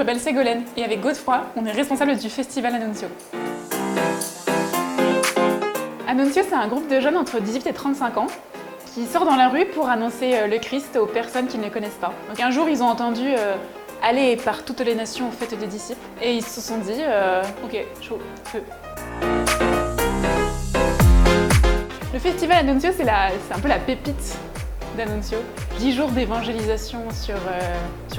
m'appelle Ségolène et avec Godefroy, on est responsable du festival Annuncio. Annuncio, c'est un groupe de jeunes entre 18 et 35 ans qui sort dans la rue pour annoncer le Christ aux personnes qui ne le connaissent pas. Donc un jour, ils ont entendu aller par toutes les nations aux fêtes des disciples et ils se sont dit ok, chaud, feu. Le festival Annuncio, c'est un peu la pépite d'Annuncio. 10 jours d'évangélisation sur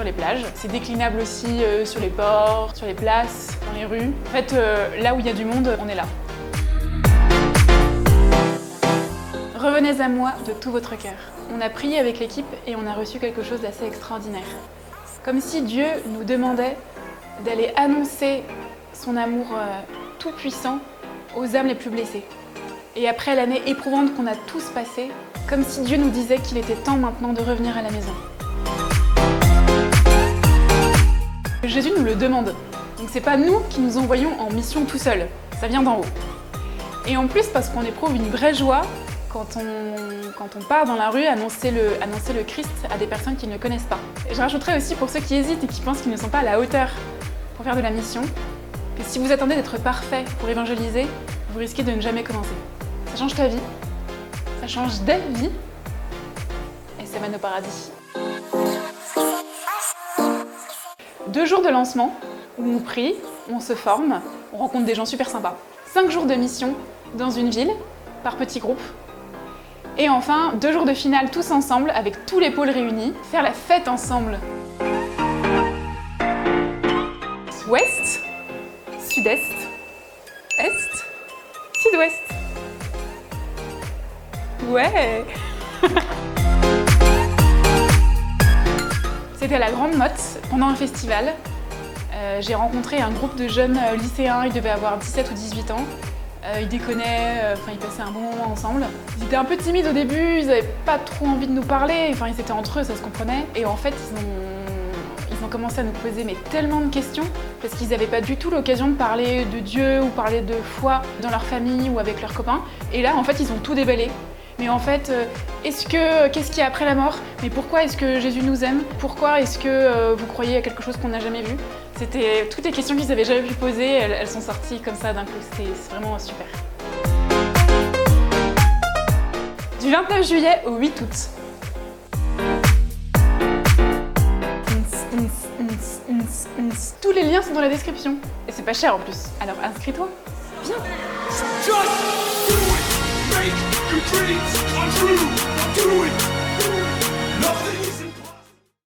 les plages. C'est déclinable aussi sur les ports, sur les places, dans les rues. En fait, là où il y a du monde, on est là. Revenez à moi de tout votre cœur. On a prié avec l'équipe et on a reçu quelque chose d'assez extraordinaire. Comme si Dieu nous demandait d'aller annoncer son amour tout-puissant aux âmes les plus blessées. Et après l'année éprouvante qu'on a tous passée, comme si Dieu nous disait qu'il était temps maintenant de revenir à la maison. Jésus nous le demande. Donc c'est pas nous qui nous envoyons en mission tout seuls, ça vient d'en haut. Et en plus parce qu'on éprouve une vraie joie quand on part dans la rue annoncer le Christ à des personnes qui ne le connaissent pas. Et je rajouterais aussi pour ceux qui hésitent et qui pensent qu'ils ne sont pas à la hauteur pour faire de la mission, que si vous attendez d'être parfait pour évangéliser, vous risquez de ne jamais commencer. Ça change ta vie, ça change des vies, et ça mène au paradis. 2 jours de lancement, où on prie, on se forme, on rencontre des gens super sympas. 5 jours de mission dans une ville, par petits groupes. Et enfin, 2 jours de finale tous ensemble, avec tous les pôles réunis, faire la fête ensemble. Ouest, sud-est, est, sud-ouest. Ouais. C'était à la Grande Motte, pendant un festival. J'ai rencontré un groupe de jeunes lycéens, ils devaient avoir 17 ou 18 ans. Ils déconnaient, ils passaient un bon moment ensemble. Ils étaient un peu timides au début, ils n'avaient pas trop envie de nous parler, ils étaient entre eux, ça se comprenait. Et en fait, ils ont commencé à nous poser tellement de questions, parce qu'ils n'avaient pas du tout l'occasion de parler de Dieu ou parler de foi dans leur famille ou avec leurs copains. Et là, en fait, ils ont tout déballé. Mais en fait, qu'est-ce qu'il y a après la mort? Mais pourquoi est-ce que Jésus nous aime? Pourquoi est-ce que vous croyez à quelque chose qu'on n'a jamais vu? C'était toutes les questions qu'ils n'avaient jamais pu poser, elles sont sorties comme ça d'un coup, c'est vraiment super. Du 29 juillet au 8 août. Tous les liens sont dans la description. Et c'est pas cher en plus, alors inscris-toi. Viens. Just do it. Make your dreams come true. Do it.